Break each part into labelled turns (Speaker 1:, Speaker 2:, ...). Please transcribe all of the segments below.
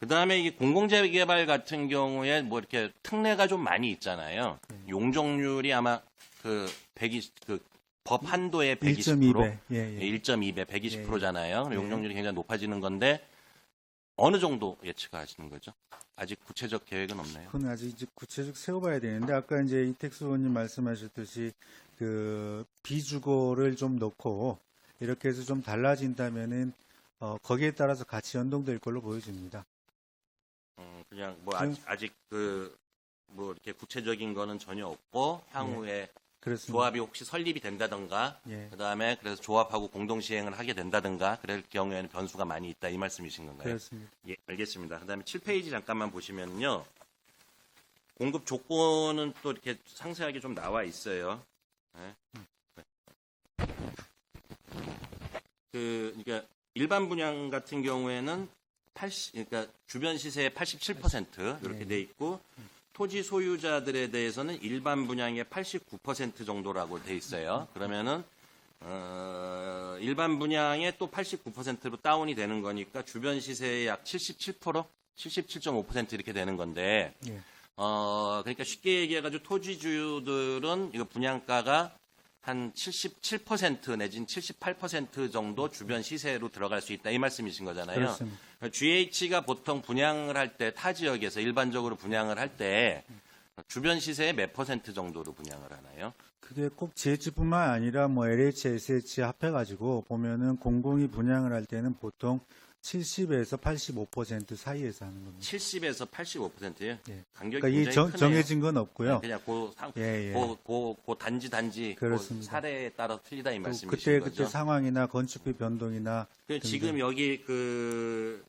Speaker 1: 그 다음에 이 공공재개발 같은 경우에 뭐 이렇게 특례가 좀 많이 있잖아요. 용적률이 아마 법 한도의 120%,
Speaker 2: 1.2배, 예, 예.
Speaker 1: 1.2배, 120%잖아요.
Speaker 2: 예.
Speaker 1: 용적률이 굉장히 높아지는 건데 어느 정도 예측하시는 거죠? 아직 구체적 계획은 없나요?
Speaker 2: 그건 아직 이제 구체적 세워봐야 되는데 아까 이제 이택수 의원님 말씀하셨듯이 그 비주거를 좀 넣고 이렇게 해서 좀 달라진다면은 거기에 따라서 같이 연동될 걸로 보여집니다.
Speaker 1: 그냥 뭐 아직 뭐 이렇게 구체적인 거는 전혀 없고 향후에
Speaker 2: 그렇습니다.
Speaker 1: 조합이 혹시 설립이 된다든가
Speaker 2: 예.
Speaker 1: 그다음에 그래서 조합하고 공동 시행을 하게 된다든가 그럴 경우에는 변수가 많이 있다 이 말씀이신 건가요?
Speaker 2: 그렇습니다.
Speaker 1: 예, 알겠습니다. 그다음에 7페이지 잠깐만 보시면요. 공급 조건은 또 이렇게 상세하게 좀 나와 있어요. 네. 그러니까 일반 분양 같은 경우에는 그러니까 주변 시세의 87% 이렇게 돼 있고 토지 소유자들에 대해서는 일반 분양의 89% 정도라고 돼 있어요. 그러면은 일반 분양의 또 89%로 다운이 되는 거니까 주변 시세의 약 77%, 77.5% 이렇게 되는 건데
Speaker 2: 예.
Speaker 1: 그러니까 쉽게 얘기해가지고 토지주들은 이거 분양가가 한 77% 내지는 78% 정도 주변 시세로 들어갈 수 있다 이 말씀이신 거잖아요.
Speaker 2: 그렇습니다.
Speaker 1: GH가 보통 분양을 할 때 타 지역에서 일반적으로 분양을 할 때 주변 시세의 몇 % 정도로 분양을 하나요?
Speaker 2: 그게 꼭 GH뿐만 아니라 뭐 LH, SH 합해가지고 보면은 공공이 분양을 할 때는 보통 70에서 85% 사이에서 하는 겁니다.
Speaker 1: 70에서 85%예요?
Speaker 2: 예.
Speaker 1: 간격이
Speaker 2: 그러니까 이
Speaker 1: 굉장히 크네요.
Speaker 2: 정해진 건 없고요.
Speaker 1: 그냥
Speaker 2: 예, 예.
Speaker 1: 그 단지 그
Speaker 2: 그렇습니다.
Speaker 1: 사례에 따라 틀리다 이
Speaker 2: 또
Speaker 1: 말씀이신 거죠?
Speaker 2: 그때 상황이나 건축비 변동이나
Speaker 1: 지금 여기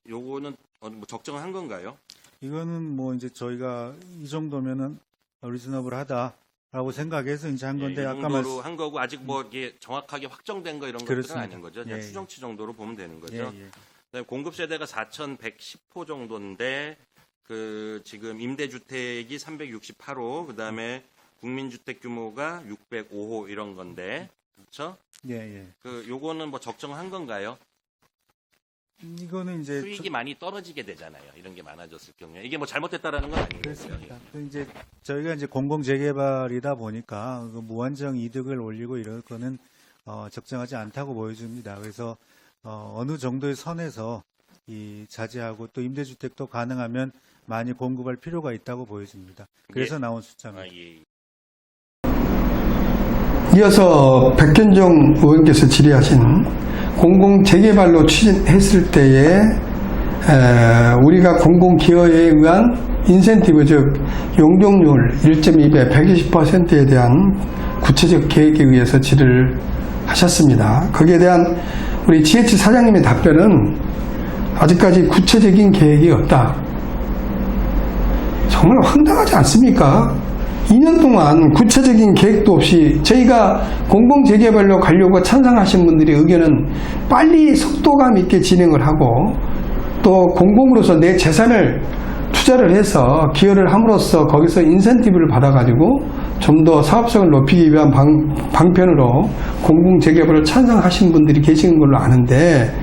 Speaker 1: 요거는 뭐 적정한 건가요?
Speaker 2: 이거는 뭐 이제 저희가 이 정도면은 리즈너블하다라고 생각해서 이제 한 건데
Speaker 1: 이
Speaker 2: 아까
Speaker 1: 정도로 한 거고 아직 뭐 이게 정확하게 확정된 거 이런 것들은
Speaker 2: 그렇습니다.
Speaker 1: 아닌 거죠. 그냥
Speaker 2: 예, 예.
Speaker 1: 추정치 정도로 보면 되는 거죠.
Speaker 2: 예, 예.
Speaker 1: 그다음에 공급 세대가 4,110호 정도인데 지금 임대주택이 368호, 그다음에 국민주택 규모가 605호 이런 건데 그렇죠?
Speaker 2: 예, 예.
Speaker 1: 요거는 뭐 적정한 건가요?
Speaker 2: 이거는 이제
Speaker 1: 수익이 많이 떨어지게 되잖아요. 이런 게 많아졌을 경우에 이게 뭐 잘못됐다라는 건 아닌 거죠.
Speaker 2: 그렇습니다. 이제 저희가 이제 공공 재개발이다 보니까 그 무한정 이득을 올리고 이럴 거는 적정하지 않다고 보여집니다. 그래서 어느 정도의 선에서 이 자제하고 또 임대주택도 가능하면 많이 공급할 필요가 있다고 보여집니다. 그래서
Speaker 1: 예.
Speaker 2: 나온 숫자입니다.
Speaker 1: 예.
Speaker 3: 이어서 백현종 의원께서 질의하신 공공재개발로 추진했을 때에 우리가 공공기여에 의한 인센티브 즉 용적률 1.2배 120%에 대한 구체적 계획에 의해서 질의를 하셨습니다. 거기에 대한 우리 GH 사장님의 답변은 아직까지 구체적인 계획이 없다. 정말 황당하지 않습니까? 2년 동안 구체적인 계획도 없이 저희가 공공재개발로 가려고 찬성하신 분들의 의견은 빨리 속도감 있게 진행을 하고 또 공공으로서 내 재산을 투자를 해서 기여를 함으로써 거기서 인센티브를 받아가지고 좀 더 사업성을 높이기 위한 방편으로 공공재개발을 찬성하신 분들이 계시는 걸로 아는데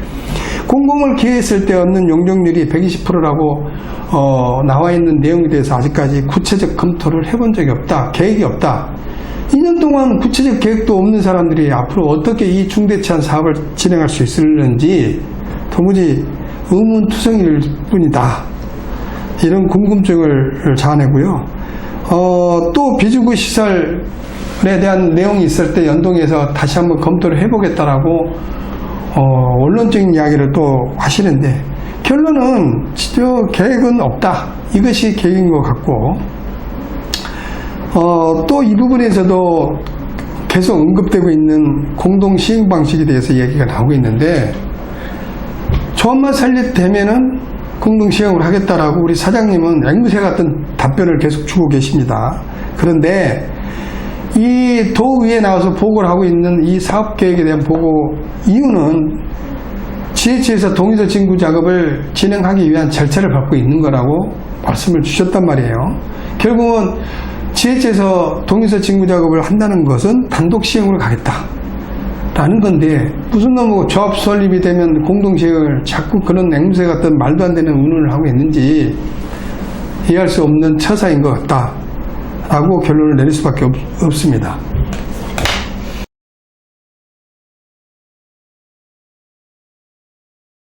Speaker 3: 공공을 기여했을 때 얻는 용적률이 120%라고 나와 있는 내용에 대해서 아직까지 구체적 검토를 해본 적이 없다. 계획이 없다. 2년 동안 구체적 계획도 없는 사람들이 앞으로 어떻게 이 중대치한 사업을 진행할 수 있을는지 도무지 의문투성일 뿐이다. 이런 궁금증을 자아내고요. 또 비주거 시설에 대한 내용이 있을 때 연동해서 다시 한번 검토를 해보겠다라고 원론적인 이야기를 또 하시는데 결론은 계획은 없다. 이것이 계획인 것 같고 또 이 부분에서도 계속 언급되고 있는 공동 시행 방식에 대해서 얘기가 나오고 있는데 조합만 설립되면은 공동 시행을 하겠다라고 우리 사장님은 앵무새 같은 답변을 계속 주고 계십니다. 그런데 이 도의회에 나와서 보고를 하고 있는 이 사업계획에 대한 보고 이유는 GH에서 동의서 징구 작업을 진행하기 위한 절차를 밟고 있는 거라고 말씀을 주셨단 말이에요. 결국은 GH에서 동의서 징구 작업을 한다는 것은 단독 시행으로 가겠다. 라는 건데 무슨 뭐 조합 설립이 되면 공동체를 자꾸 그런 앵무새 같은 말도 안 되는 운운을 하고 있는지 이해할 수 없는 처사인 것 같다라고 결론을 내릴 수밖에 없습니다.